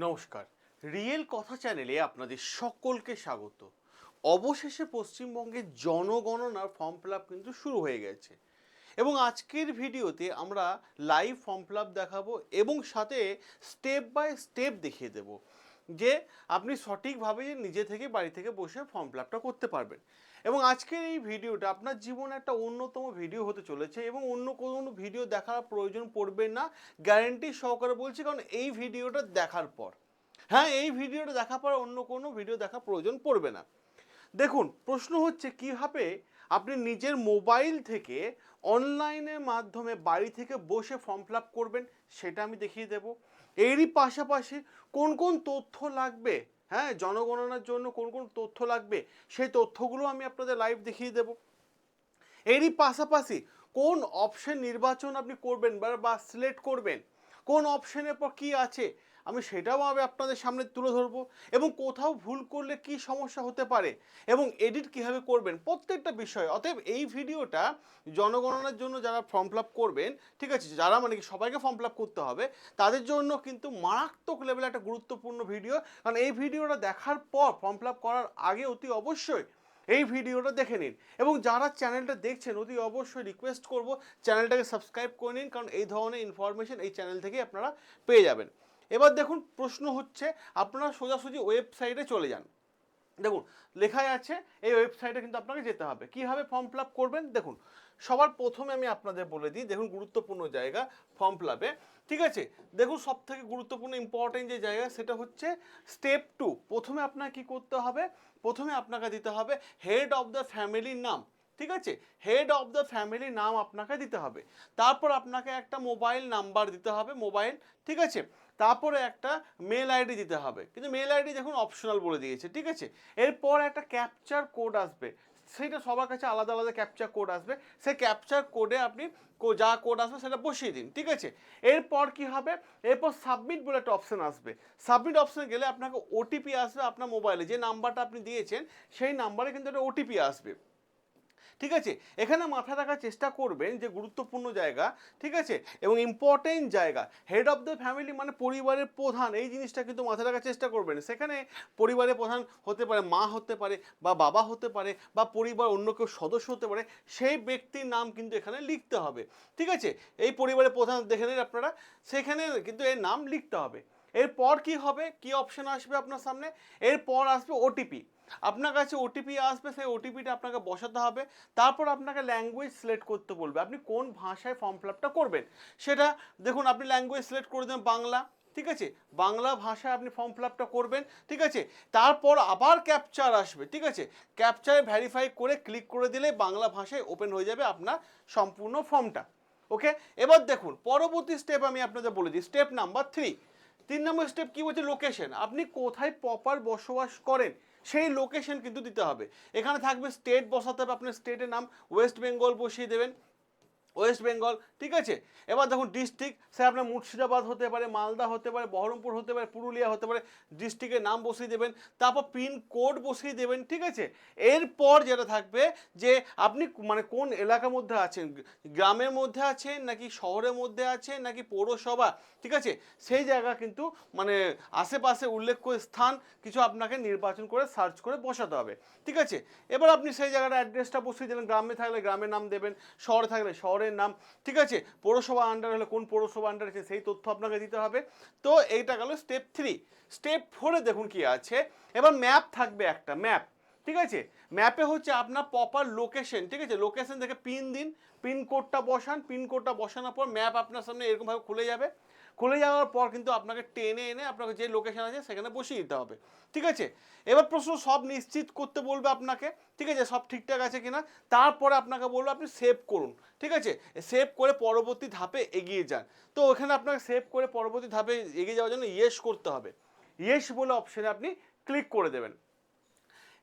নমস্কার। রিয়েল কথা চ্যানেলে আপনাদের সকলকে স্বাগত। অবশেষে পশ্চিমবঙ্গের জনগণনার ফর্ম ফিল আপ কিন্তু শুরু হয়ে গেছে এবং আজকের ভিডিওতে আমরা লাইভ ফর্ম ফিল আপ দেখাবো এবং সাথে স্টেপ বাই স্টেপ দেখিয়ে দেব যে আপনি সঠিকভাবে নিজে থেকে বাড়ি থেকে বসে ফর্ম ফিল আপটা করতে পারবেন। এবং আজকের এই ভিডিওটা আপনার জীবনে একটা অন্যতম ভিডিও হতে চলেছে এবং অন্য কোনো ভিডিও দেখার প্রয়োজন পড়বে না, গ্যারেন্টি সহকারে বলছি, কারণ এই ভিডিওটা দেখার পর, হ্যাঁ, এই ভিডিওটা দেখার পর অন্য কোনো ভিডিও দেখার প্রয়োজন পড়বে না। দেখুন, প্রশ্ন হচ্ছে কীভাবে আপনি নিজের মোবাইল থেকে অনলাইনের মাধ্যমে বাড়ি থেকে বসে ফর্ম ফিল আপ করবেন সেটা আমি দেখিয়ে দেব। এরই পাশাপাশি কোন কোন তথ্য লাগবে, হ্যাঁ, জনগণনার জন্য কোন কোন তথ্য লাগবে সেই তথ্যগুলো আমি আপনাদের লাইভ দেখিয়ে দেব। এরই পাশাপাশি কোন অপশন নির্বাচন আপনি করবেন বা সিলেক্ট করবেন, কোন অপশনের পর কি আছে আমি সেটাও আমি আপনাদের সামনে তুলে ধরবো, এবং কোথাও ভুল করলে কি সমস্যা হতে পারে এবং এডিট কীভাবে করবেন প্রত্যেকটা বিষয়। অতএব এই ভিডিওটা জনগণনার জন্য যারা ফর্ম ফিল আপ করবেন, ঠিক আছে, যারা মানে কি সবাইকে ফর্ম ফিল আপ করতে হবে তাদের জন্য কিন্তু মারাত্মক লেভেলে একটা গুরুত্বপূর্ণ ভিডিও। কারণ এই ভিডিওটা দেখার পর ফর্ম ফিল আপ করার আগে অতি অবশ্যই এই ভিডিওটা দেখে নিন, এবং যারা চ্যানেলটা দেখছেন অতি অবশ্যই রিকোয়েস্ট করব চ্যানেলটাকে সাবস্ক্রাইব করে নিন, কারণ এই ধরনের ইনফরমেশন এই চ্যানেল থেকে আপনারা পেয়ে যাবেন। এবার দেখুন, প্রশ্ন হচ্ছে আপনারা সোজাসুজি ওয়েবসাইটে চলে যান। দেখুন লেখাই আছে, এই ওয়েবসাইটে কিন্তু আপনাকে যেতে হবে। কীভাবে ফর্ম ফিল আপ করবেন দেখুন, সবার প্রথমে আমি আপনাদের বলে দিই, দেখুন গুরুত্বপূর্ণ জায়গা ফর্ম ফিল আপে, ঠিক আছে। দেখুন সব থেকে গুরুত্বপূর্ণ ইম্পর্টেন্ট যে জায়গা সেটা হচ্ছে স্টেপ 2। প্রথমে আপনাকে কী করতে হবে, প্রথমে আপনাকে দিতে হবে হেড অফ দ্য ফ্যামিলির নাম, ঠিক আছে, হেড অফ দ্য ফ্যামিলির নাম আপনাকে দিতে হবে। তারপর আপনাকে একটা মোবাইল নাম্বার দিতে হবে, মোবাইল, ঠিক আছে। তারপরে একটা মেল আইডি দিতে হবে, কিন্তু মেল আইডি দেখুন অপশনাল বলে দিয়েছে, ঠিক আছে। এরপর একটা ক্যাপচার কোড আসবে, সেইটা সবার কাছে আলাদা আলাদা ক্যাপচার কোড আসবে, সেই ক্যাপচার কোডে আপনি যা কোড আসবে সেটা বসিয়ে দিন, ঠিক আছে। এরপর কি হবে, এরপর সাবমিট বলে একটা অপশন আসবে। সাবমিট অপশনে গেলে আপনাকে ওটিপি আসবে আপনার মোবাইলে, যে নাম্বারটা আপনি দিয়েছেন সেই নাম্বারে কিন্তু একটা ওটিপি আসবে, ঠিক আছে। এখানে মাথায় রাখার চেষ্টা করবেন যে গুরুত্বপূর্ণ জায়গা, ঠিক আছে, এবং ইম্পর্টেন্ট জায়গা, হেড অফ দ্য ফ্যামিলি মানে পরিবারের প্রধান, এই জিনিসটা কিন্তু মাথায় রাখার চেষ্টা করবেন। সেখানে পরিবারের প্রধান হতে পারে মা, হতে পারে বা বাবা, হতে পারে বা পরিবার অন্য কেউ সদস্য হতে পারে, সেই ব্যক্তির নাম কিন্তু এখানে লিখতে হবে, ঠিক আছে। এই পরিবারের প্রধান দেখে নিন আপনারা, সেখানে কিন্তু এর নাম লিখতে হবে। এরপর কি হবে, কি অপশন আসবে আপনার সামনে, এরপর আসবে ওটিপি। আপনার কাছে ওটিপি আসবে, সেই ওটিপিটা আপনাকে বসাতে হবে। তারপর আপনাকে ল্যাঙ্গুয়েজ সিলেক্ট করতে বলবে, আপনি কোন ভাষায় ফর্ম ফিল আপটা করবেন সেটা। দেখুন আপনি ল্যাঙ্গুয়েজ সিলেক্ট করে দেন বাংলা, ঠিক আছে, বাংলা ভাষায় আপনি ফর্ম ফিল আপটা করবেন, ঠিক আছে। তারপর আবার ক্যাপচার আসবে, ঠিক আছে, ক্যাপচারে ভেরিফাই করে ক্লিক করে দিলে বাংলা ভাষায় ওপেন হয়ে যাবে আপনার সম্পূর্ণ ফর্মটা। ওকে, এবার দেখুন পরবর্তী স্টেপ আমি আপনাদের বলে দিই, স্টেপ নাম্বার 3। 3 নম্বর স্টেপ কি বলছে, লোকেশন, আপনি কোথায় প্রপার বসবাস করেন সেই লোকেশন কিন্তু দিতে হবে। এখানে থাকবে স্টেট, বসাতে হবে আপনার স্টেটের নাম, ওয়েস্ট বেঙ্গল বসিয়ে দেবেন, ওয়েস্ট বেঙ্গল, ঠিক আছে। এবার দেখুন ডিস্ট্রিক্ট, সে আপনার মুর্শিদাবাদ হতে পারে, মালদা হতে পারে, বহরমপুর হতে পারে, পুরুলিয়া হতে পারে, ডিস্ট্রিক্টের নাম বসিয়ে দেবেন, তারপর পিন কোড বসিয়ে দেবেন, ঠিক আছে। এরপর যেটা থাকবে যে আপনি মানে কোন এলাকার মধ্যে আছেন, গ্রামের মধ্যে আছেন নাকি শহরের মধ্যে আছেন নাকি পৌরসভা, ঠিক আছে, সেই জায়গা কিন্তু মানে আশেপাশে উল্লেখ্য স্থান কিছু আপনাকে নির্বাচন করে সার্চ করে বসাতে হবে, ঠিক আছে। এবার আপনি সেই জায়গাটা অ্যাড্রেসটা বসিয়ে দিলেন, গ্রামে থাকলে গ্রামের নাম দেবেন, শহরে থাকলে শহরের নাম, ঠিক আছে, পৌরসভা আন্ডার হলে কোন পৌরসভা আন্ডার আছে সেই তথ্য আপনাকে দিতে হবে। তো এইটা গেল স্টেপ 3। স্টেপ 4-এ দেখুন কি আছে, এবার ম্যাপ থাকবে, একটা ম্যাপ, ঠিক আছে। ম্যাপে হচ্ছে আপনার প্রপার লোকেশন, ঠিক আছে, লোকেশন থেকে পিন দিন, পিন কোডটা বসান, পিন কোডটা বসানোর পর ম্যাপ আপনার সামনে এরকমভাবে খুলে যাবে। খুলে যাওয়ার পর কিন্তু আপনাকে টেনে এনে আপনাকে যে লোকেশন আছে সেখানে বসিয়ে দিতে হবে, ঠিক আছে। এবার প্রশ্ন সব নিশ্চিত করতে বলবে আপনাকে, ঠিক আছে, সব ঠিকঠাক আছে কিনা। তারপরে আপনাকে বলবে আপনি সেভ করুন, ঠিক আছে, সেভ করে পরবর্তী ধাপে এগিয়ে যান। তো ওখানে আপনাকে সেভ করে পরবর্তী ধাপে এগিয়ে যাওয়ার জন্য ইয়েস করতে হবে, ইয়েস বলে অপশানে আপনি ক্লিক করে দেবেন।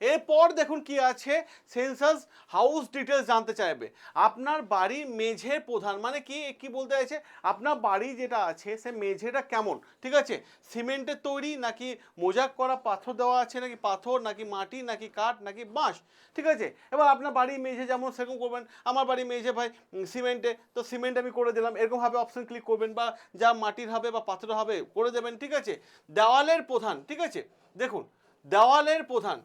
এরপর দেখুন কি আছে, সেন্সাস হাউস ডিটেলস জানতে চাইবে। আপনার বাড়ির মেঝের প্রধান মানে কি কি বলতে চাইছে, আপনার বাড়ি যেটা আছে সে মেঝেটা কেমন, ঠিক আছে, সিমেন্টের তৈরি নাকি মোজাক করা পাথর দেওয়া আছে, নাকি পাথর নাকি মাটি নাকি কাঠ নাকি বাঁশ, ঠিক আছে। এবার আপনার বাড়ির মেঝে যেমন সেরকম করবেন। আমার বাড়ির মেঝে ভাই সিমেন্টে, তো সিমেন্ট আমি করে দিলাম, এরকমভাবে অপশন ক্লিক করবেন, বা যা মাটির হবে বা পাথরের হবে করে দেবেন, ঠিক আছে। দেওয়ালের প্রধান, ঠিক আছে, দেখুন দেওয়ালের প্রধান,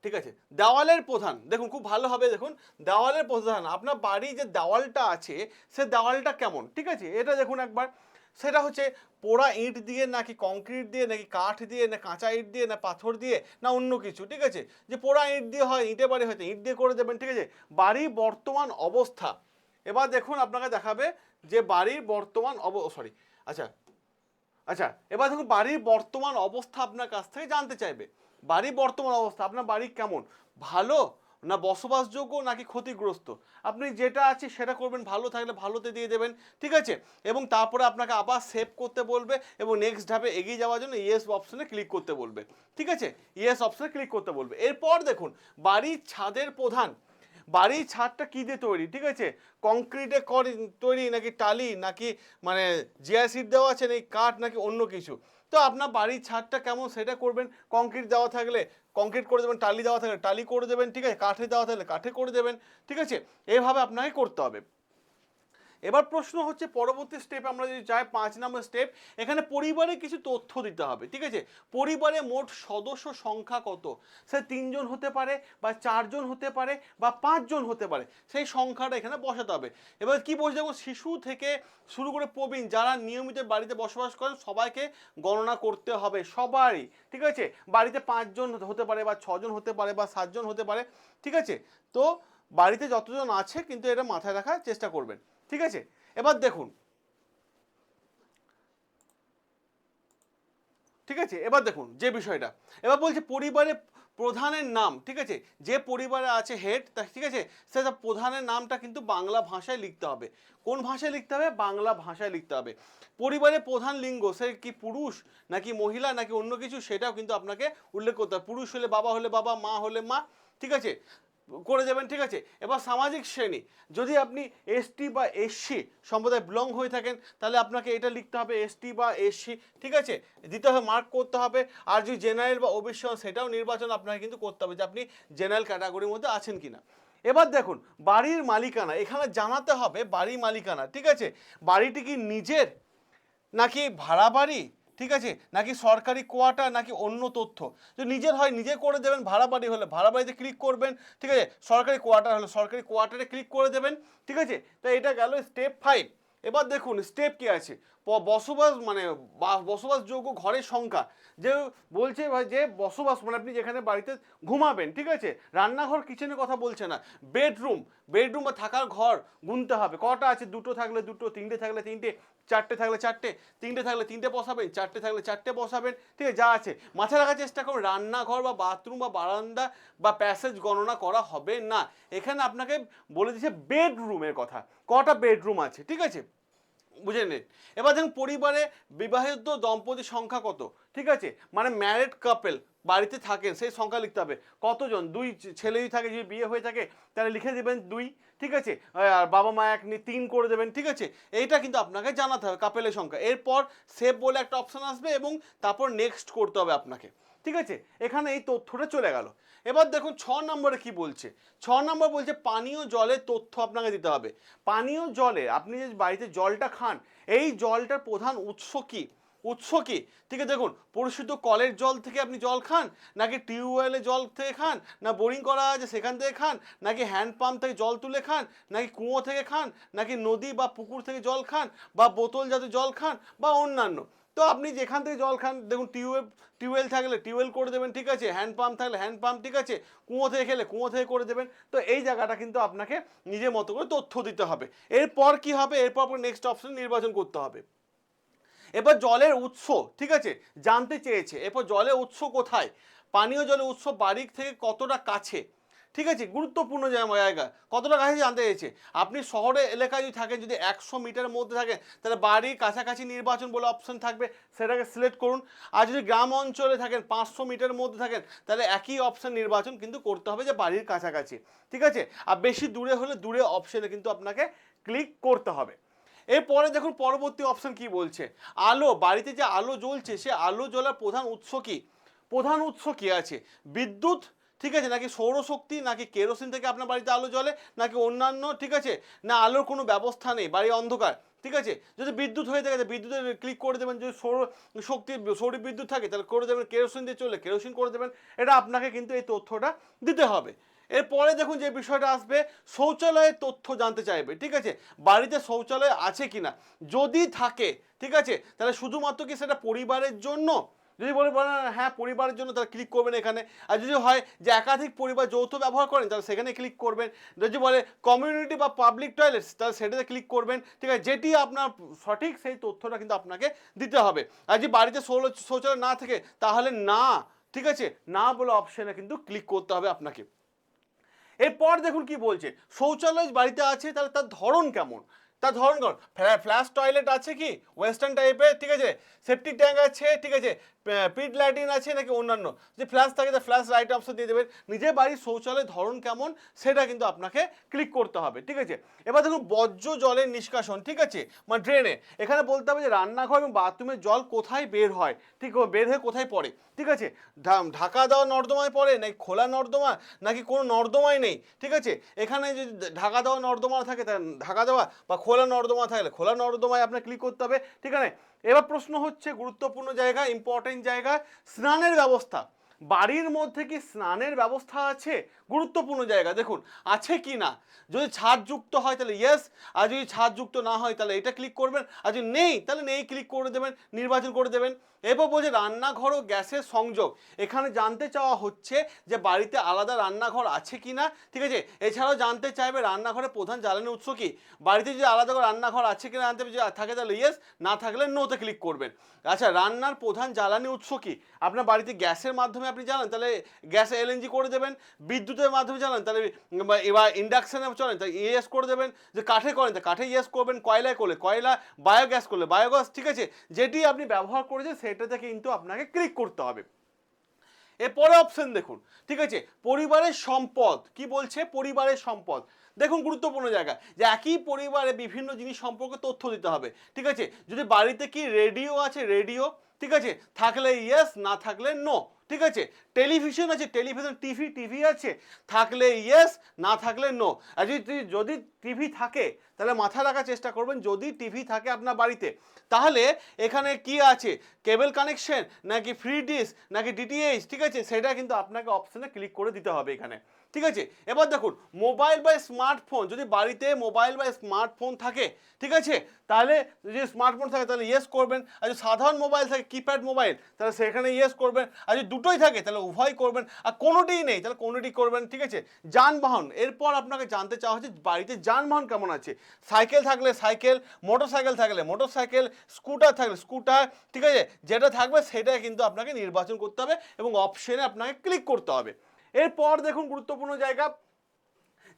ঠিক আছে, দেওয়ালের প্রধান দেখুন খুব ভালো হবে, দেখুন দেওয়ালের প্রধান আপনার বাড়ি যে দেওয়ালটা আছে সে দেওয়ালটা কেমন, ঠিক আছে, এটা দেখুন একবার। সেটা হচ্ছে পোড়া ইট দিয়ে নাকি কংক্রিট দিয়ে নাকি কাঠ দিয়ে না কাঁচা ইট দিয়ে না পাথর দিয়ে না অন্য কিছু, ঠিক আছে। যে পোড়া ইট দিয়ে হয়, ইটে বাড়ি হয়তো ইট দিয়ে করে দেবেন, ঠিক আছে। বাড়ির বর্তমান অবস্থা, এবার দেখুন আপনাকে দেখাবে যে বাড়ির বর্তমান সরি, আচ্ছা আচ্ছা, এবার দেখুন বাড়ির বর্তমান অবস্থা আপনার কাছ থেকে জানতে চাইবে। বাড়ির বর্তমান অবস্থা, আপনার বাড়ি কেমন, ভালো না বসবাসযোগ্য নাকি ক্ষতিগ্রস্ত, আপনি যেটা আছে সেটা করবেন, ভালো থাকলে ভালোতে দিয়ে দেবেন, ঠিক আছে। এবং তারপরে আপনাকে আবার সেভ করতে বলবে এবং নেক্সট ধাপে এগিয়ে যাওয়ার জন্য ইয়েস অপশনে ক্লিক করতে বলবে, ঠিক আছে, ইয়েস অপশনে ক্লিক করতে বলবে। এরপর দেখুন বাড়ির ছাদের প্রধান, বাড়ির ছাদটা কী দিয়ে তৈরি, ঠিক আছে, কংক্রিটে তৈরি নাকি টালি নাকি মানে জিআইসিট দেওয়া আছে নাকি কাঠ নাকি অন্য কিছু। তো আপনার বাড়ির ছাদটা কেমন সেটা করবেন, কংক্রিট দেওয়া থাকলে কংক্রিট করে দেবেন, টালি দেওয়া থাকলে টালি করে দেবেন, ঠিক আছে, কাঠে দেওয়া থাকলে কাঠে করে দেবেন, ঠিক আছে। এইভাবে আপনাকে করতে হবে। এবার প্রশ্ন হচ্ছে পরবর্তী স্টেপ আমরা যদি যাই 5 নম্বর স্টেপ, এখানে পরিবারে কিছু তথ্য দিতে হবে, ঠিক আছে। পরিবারে মোট সদস্য সংখ্যা কত, সে 3 জন হতে পারে বা 4 জন হতে পারে বা 5 জন হতে পারে, সেই সংখ্যাটা এখানে বসাতে হবে। এবার কি বলছে, যেমন শিশু থেকে শুরু করে প্রবীণ যারা নিয়মিত বাড়িতে বসবাস করেন সবাইকে গণনা করতে হবে, সবারই, ঠিক আছে। বাড়িতে 5 জন হতে পারে বা 6 জন হতে পারে বা 7 জন হতে পারে, ঠিক আছে। তো বাড়িতে যতজন আছে কিন্তু এটা মাথায় রাখার চেষ্টা করবেন, ঠিক আছে। এবার দেখুন, ঠিক আছে, এবার দেখুন যে বিষয়টা, এবার বলছে পরিবারে প্রধানের নাম, ঠিক আছে, যে পরিবারে আছে হেড, ঠিক আছে, সেটা প্রধানের নামটা কিন্তু বাংলা ভাষায় লিখতে হবে। কোন ভাষায় লিখতে হবে, বাংলা ভাষায় লিখতে হবে। পরিবারে প্রধান লিঙ্গ সে কি পুরুষ নাকি মহিলা নাকি অন্য কিছু সেটাও কিন্তু আপনাকে উল্লেখ করতে হবে। পুরুষ হলে বাবা, হলে বাবা, মা হলে মা, ঠিক আছে, করে দেবেন, ঠিক আছে। এবার সামাজিক শ্রেণী, যদি আপনি এসটি বা এসসি সম্প্রদায় বিলং হয়ে থাকেন তাহলে আপনাকে এটা লিখতে হবে এসটি বা এসসি, ঠিক আছে, দিতে হবে, মার্ক করতে হবে। আর যদি জেনারেল বা ওবিসি সেটাও নির্বাচন আপনাকে কিন্তু করতে হবে যে আপনি জেনারেল ক্যাটাগরির মধ্যে আছেন কিনা। এবার দেখুন বাড়ির মালিকানা, এখানে জানাতে হবে বাড়ির মালিকানা, ঠিক আছে, বাড়িটি কি নিজের নাকি ভাড়া বাড়ি, ঠিক আছে, নাকি সরকারি কোয়ার্টার নাকি অন্য তথ্য। যদি নিজের হয় নিজে করে দেবেন, ভাড়া বাড়ি হলে ভাড়া বাড়িতে ক্লিক করবেন, ঠিক আছে, সরকারি কোয়ার্টার হলে সরকারি কোয়ার্টারে ক্লিক করে দেবেন, ঠিক আছে। তো এটা গেল স্টেপ 5। এবার দেখুন স্টেপ কি আছে, বসবাস মানে বসবাসযোগ্য ঘরের সংখ্যা, যে বলছে ভাই যে বসবাস মানে আপনি যেখানে বাড়িতে ঘুমাবেন, ঠিক আছে, রান্নাঘর কিচেনের কথা বলছে না, বেডরুম, বেডরুম বা থাকার ঘর গুনতে হবে কটা আছে, দুটো থাকলে দুটো, তিনটে থাকলে তিনটে, চারটে থাকলে চারটে, তিনটে থাকলে তিনটে বসাবেন, চারটে থাকলে চারটে বসাবেন, ঠিক আছে, যা আছে মাথায় রাখার চেষ্টা করুন। রান্নাঘর বা বাথরুম বা বারান্দা বা প্যাসেজ গণনা করা হবে না, এখানে আপনাকে বলে দিচ্ছে বেডরুমের কথা, কটা বেডরুম আছে, ঠিক আছে, বুঝে নিন। এবার দেখুন পরিবারে বিবাহিত দম্পতির সংখ্যা কত, ঠিক আছে, মানে ম্যারিড কাপেল বাড়িতে থাকেন সেই সংখ্যা লিখতে হবে, কতজন, 2 ছেলেই থাকে, যদি বিয়ে হয়ে থাকে তাহলে লিখে দেবেন 2, ঠিক আছে, আর বাবা মা 1 নিয়ে 3 করে দেবেন, ঠিক আছে। এইটা কিন্তু আপনাকে জানাতে হবে কাপেলের সংখ্যা। এরপর সেভ বলে একটা অপশন আসবে এবং তারপর নেক্সট করতে হবে আপনাকে, ঠিক আছে। এখানে এই তথ্যটা চলে গেল। এবার দেখুন 6 নম্বরে কি বলছে, 6 নম্বর বলছে পানীয় জলের তথ্য আপনাকে দিতে হবে। পানীয় জলে আপনি যে বাড়িতে জলটা খান এই জলটার প্রধান উৎস কি, উৎস কি, ঠিক আছে, দেখুন পরিশুদ্ধ কলের জল থেকে আপনি জল খান নাকি টিউবওয়েলের জল থেকে খান, না বোরিং করা আছে সেখান থেকে খান, নাকি হ্যান্ড পাম্প থেকে জল তুলে খান, নাকি কুয়ো থেকে খান, নাকি নদী বা পুকুর থেকে জল খান, বা বোতল জাতীয় জল খান বা অন্যান্য। তো আপনি যেখান থেকে জল খান দেখুন টিউবওয়েল থাকলে টিউবওয়েল করে দেবেন, ঠিক আছে, হ্যান্ড পাম্প থাকলে হ্যান্ড পাম্প, ঠিক আছে, কুয়ো থেকে খেলে কুয়ো থেকে করে দেবেন। তো এই জায়গাটা কিন্তু আপনাকে নিজের মতো করে তথ্য দিতে হবে। এরপর কি হবে, এরপর নেক্সট অপশন নির্বাচন করতে হবে। এবার জলের উৎস, ঠিক আছে, জানতে চেয়েছে, এরপর জলের উৎস কোথায়, পানীয় জলের উৎস বাড়ি থেকে কতটা কাছে, ঠিক আছে, গুরুত্বপূর্ণ জায়গা কতটা কাছে জানতে চাইছে। আপনি শহরে এলাকায় যদি থাকেন, যদি 100 মিটারের মধ্যে থাকেন, তাহলে বাড়ির কাছাকাছি নির্বাচন বলে অপশন থাকবে, সেটাকে সিলেক্ট করুন। আর যদি গ্রাম অঞ্চলে থাকেন, 500 মিটারের মধ্যে থাকেন, তাহলে একই অপশন নির্বাচন কিন্তু করতে হবে যে বাড়ির কাছাকাছি, ঠিক আছে। আর বেশি দূরে হলে দূরে অপশনে কিন্তু আপনাকে ক্লিক করতে হবে। এরপরে দেখুন পরবর্তী অপশন কি বলছে। আলো, বাড়িতে যে আলো জ্বলছে সে আলো জ্বলার প্রধান উৎস কি? প্রধান উৎস কি আছে? বিদ্যুৎ, ঠিক আছে, নাকি সৌরশক্তি, নাকি কেরোসিন থেকে আপনার বাড়িতে আলো জ্বলে, নাকি অন্যান্য, ঠিক আছে, না আলোর কোনো ব্যবস্থা নেই, বাড়ি অন্ধকার, ঠিক আছে। যদি বিদ্যুৎ হয়ে থাকে বিদ্যুতে ক্লিক করে দেবেন, যদি সৌর বিদ্যুৎ থাকে তাহলে করে দেবেন, কেরোসিন দিয়ে চললে কেরোসিন করে দেবেন। এটা আপনাকে কিন্তু এই তথ্যটা দিতে হবে। এরপরে দেখুন যে বিষয়টা আসবে, শৌচালয়ের তথ্য জানতে চাইবে, ঠিক আছে, বাড়িতে শৌচালয় আছে কিনা। যদি থাকে, ঠিক আছে, তাহলে শুধুমাত্র কি সেটা পরিবারের জন্য, যদি বলেন হ্যাঁ পরিবারের জন্য, তাহলে ক্লিক করবেন এখানে। আর যদি হয় যে একাধিক পরিবার যৌথ ব্যবহার করেন, তাহলে সেখানে ক্লিক করবেন। যদি বলে কমিউনিটি বা পাবলিক টয়লেটস, তাহলে সেটাতে ক্লিক করবেন, ঠিক আছে। যেটি আপনার সঠিক সেই তথ্যটা কিন্তু আপনাকে দিতে হবে। আর যদি বাড়িতে শৌচালয় না থাকে তাহলে না, ঠিক আছে, না বলে অপশনে কিন্তু ক্লিক করতে হবে আপনাকে। এরপর দেখুন কি বলছে, শৌচালয় বাড়িতে আছে তাহলে তার ধরন কেমন। তার ধরন কেমন, ফ্ল্যাশ টয়লেট আছে কি ওয়েস্টার্ন টাইপের, ঠিক আছে, সেপটিক ট্যাঙ্ক আছে, ঠিক আছে, পিট ল্যাটিন আছে, নাকি অন্যান্য। যে ফ্ল্যাশ থাকে তা ফ্ল্যাশ রাইট অপশন দিয়ে দেবেন। নিজের বাড়ির শৌচালয়ের ধরন কেমন সেটা কিন্তু আপনাকে ক্লিক করতে হবে, ঠিক আছে। এবার দেখুন বর্জ্য জলের নিষ্কাশন, ঠিক আছে, মানে ড্রেনে, এখানে বলতে হবে যে রান্নাঘর এবং বাথরুমের জল কোথায় বের হয়, ঠিক বের হয়ে কোথায় পড়ে, ঠিক আছে। ঢাকা দেওয়া নর্দমায় পড়ে, নাকি খোলা নর্দমা, নাকি কোনো নর্দমাই নেই, ঠিক আছে। এখানে যদি ঢাকা দেওয়া নর্দমা থাকে তাহলে ঢাকা দেওয়া, বা খোলা নর্দমা থাকলে খোলা নর্দমায় আপনার ক্লিক করতে হবে, ঠিক আছে। এবার প্রশ্ন হচ্ছে গুরুত্বপূর্ণ জায়গা, ইম্পর্টেন্ট জায়গা, স্নানের ব্যবস্থা। বাড়ির মধ্যে কি স্নানের ব্যবস্থা আছে? গুরুত্বপূর্ণ জায়গা, দেখুন আছে কি না। যদি ছাদযুক্ত হয় তাহলে ইয়েস, আর যদি ছাদযুক্ত না হয় তাহলে এটা ক্লিক করবেন, আর যদি নেই তাহলে নেই ক্লিক করে দেবেন, নির্বাচন করে দেবেন। এবার বলছে রান্নাঘর ও গ্যাসের সংযোগ, এখানে জানতে চাওয়া হচ্ছে যে বাড়িতে আলাদা রান্নাঘর আছে কি না, ঠিক আছে। এছাড়াও জানতে চাইবে রান্নাঘরের প্রধান জ্বালানি উৎস কি। বাড়িতে যদি আলাদা করে রান্নাঘর আছে কিনা জানতে হবে, যদি থাকে তাহলে ইয়েস, না থাকলে নোতে ক্লিক করবেন। আচ্ছা, রান্নার প্রধান জ্বালানি উৎস কি। আপনার বাড়িতে গ্যাসের মাধ্যমে আপনি জানেন তাহলে গ্যাস এলএনজি করে দেবেন। বিদ্যুতের মাধ্যমে জানেন তাহলে এবার ইন্ডাকশানে চলেন তাই ইয়েস করে দেবেন। যে কাঠে করেন তা কাঠে ইয়েস করবেন, কয়লায় করলে কয়লা, বায়োগ্যাস করলে বায়োগ্যাস, ঠিক আছে। যেটি আপনি ব্যবহার করেছেন সেটাতে কিন্তু আপনাকে ক্লিক করতে হবে। এরপরে অপশন দেখুন, ঠিক আছে, পরিবারের সম্পদ কি বলছে, পরিবারের সম্পদ। দেখুন গুরুত্বপূর্ণ জায়গা, যে একই পরিবারে বিভিন্ন জিনিস সম্পর্কে তথ্য দিতে হবে, ঠিক আছে। যদি বাড়িতে কি রেডিও আছে, রেডিও, ঠিক আছে, থাকলে ইয়েস, না থাকলে নো, ঠিক আছে। টেলিভিশন আছে, টেলিভিশন, টিভি আছে, থাকলে ইয়েস, না থাকলে নো। আর যদি টিভি থাকে তাহলে মাথায় রাখার চেষ্টা করবেন, যদি টিভি থাকে আপনার বাড়িতে তাহলে এখানে কি আছে, কেবল কানেকশন, নাকি ফ্রি ডিশ, নাকি ডিটিএইচ, ঠিক আছে, সেটা কিন্তু আপনাকে অপশনে ক্লিক করে দিতে হবে এখানে, ঠিক আছে। এবার দেখুন মোবাইল বা স্মার্টফোন, যদি বাড়িতে মোবাইল বা স্মার্টফোন থাকে, ঠিক আছে, তাহলে যদি স্মার্টফোন থাকে তাহলে ইয়েস করবেন। আর যদি সাধারণ মোবাইল থাকে, কিপ্যাড মোবাইল, তাহলে সেখানে ইয়েস করবেন। আর যদি দুটোই থাকে তাহলে উভয় করবেন। আর কোনোটিই নেই তাহলে কোনোটি করবেন, ঠিক আছে। যানবাহন, এরপর আপনাকে জানতে চাওয়া হচ্ছে বাড়িতে যানবাহন কেমন আছে। সাইকেল থাকলে সাইকেল, মোটরসাইকেল থাকলে মোটরসাইকেল, স্কুটার থাকলে স্কুটার, ঠিক আছে, যেটা থাকবে সেটাই কিন্তু আপনাকে নির্বাচন করতে হবে এবং অপশনে আপনাকে ক্লিক করতে হবে। এরপর দেখুন গুরুত্বপূর্ণ জায়গা,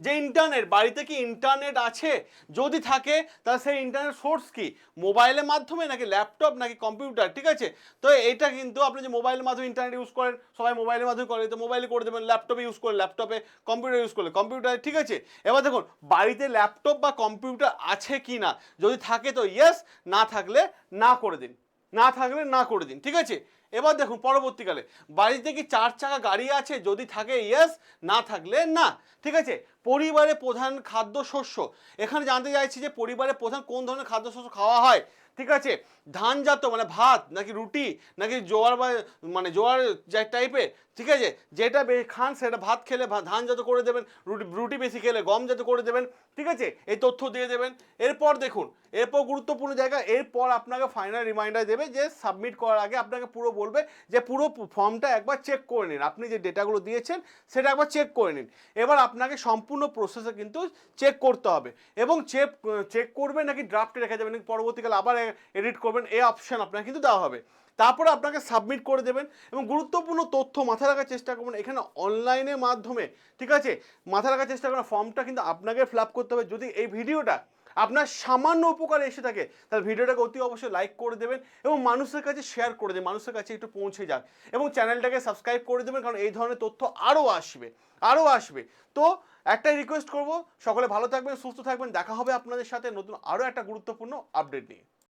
যে ইন্টারনেট, বাড়িতে কি ইন্টারনেট আছে, যদি থাকে তাহলে সেই ইন্টারনেট সোর্স কি, মোবাইলের মাধ্যমে, নাকি ল্যাপটপ, নাকি কম্পিউটার, ঠিক আছে। তো এটা কিন্তু আপনি যে মোবাইলের মাধ্যমে ইন্টারনেট ইউজ করেন, সবাই মোবাইলের মাধ্যমে করে, তো মোবাইলে করে দেবেন, ল্যাপটপে ইউজ করে ল্যাপটপে, কম্পিউটার ইউজ করলে কম্পিউটারে, ঠিক আছে। এবার দেখুন বাড়িতে ল্যাপটপ বা কম্পিউটার আছে কি না, যদি থাকে তো ইয়েস, না থাকলে না করে দিন, না থাকলে না করে দিন, ঠিক আছে। এবার দেখুন পরবর্তীকালে বাড়িতে কি 4 চাকা গাড়ি আছে, যদি থাকে ইয়েস, না থাকলে না, ঠিক আছে। পরিবারে প্রধান খাদ্যশস্য, এখানে জানতে চাইছি যে পরিবারে প্রধান কোন ধরনের খাদ্যশস্য খাওয়া হয়, ঠিক আছে। ধানজাত মানে ভাত, নাকি রুটি, নাকি জোয়ার বা মানে জোয়ার টাইপের, ঠিক আছে, যেটা খান সেটা ভাত খেলে ধানজাত করে দেবেন, রুটি বেশি খেলে গমজাত করে দেবেন, ঠিক আছে, এই তথ্য দিয়ে দেবেন। এরপর দেখুন, এরপর গুরুত্বপূর্ণ জায়গা, এরপর আপনাকে ফাইনাল রিমাইন্ডার দেবে যে সাবমিট করার আগে আপনাকে পুরো বলবে যে পুরো ফর্মটা একবার চেক করে নিন, আপনি যে ডেটাগুলো দিয়েছেন সেটা একবার চেক করে নিন। এবার আপনাকে সম্পূর্ণ প্রসেসে কিন্তু চেক করতে হবে এবং চেক করবে নাকি ড্রাফটে রেখে যাবে, নাকি পরবর্তীকালে আবার এডিট করবেন এই অপশান আপনাকে কিন্তু দেওয়া হবে। তারপরে আপনাকে সাবমিট করে দেবেন এবং গুরুত্বপূর্ণ তথ্য মাথায় রাখার চেষ্টা করবেন এখানে অনলাইনের মাধ্যমে, ঠিক আছে, মাথায় রাখার চেষ্টা করবেন ফর্মটা কিন্তু আপনাকে ফিল আপ করতে হবে। যদি এই ভিডিওটা আপনার সামান্য উপকারে এসে থাকে তাহলে ভিডিওটাকে অতি অবশ্যই লাইক করে দেবেন এবং মানুষের কাছে শেয়ার করে দেবেন, মানুষের কাছে একটু পৌঁছে যাক এবং চ্যানেলটাকে সাবস্ক্রাইব করে দেবেন, কারণ এই ধরনের তথ্য আরও আসবে। তো একটাই রিকোয়েস্ট করব, সকলে ভালো থাকবেন, সুস্থ থাকবেন, দেখা হবে আপনাদের সাথে নতুন আরও একটা গুরুত্বপূর্ণ আপডেট নিয়ে।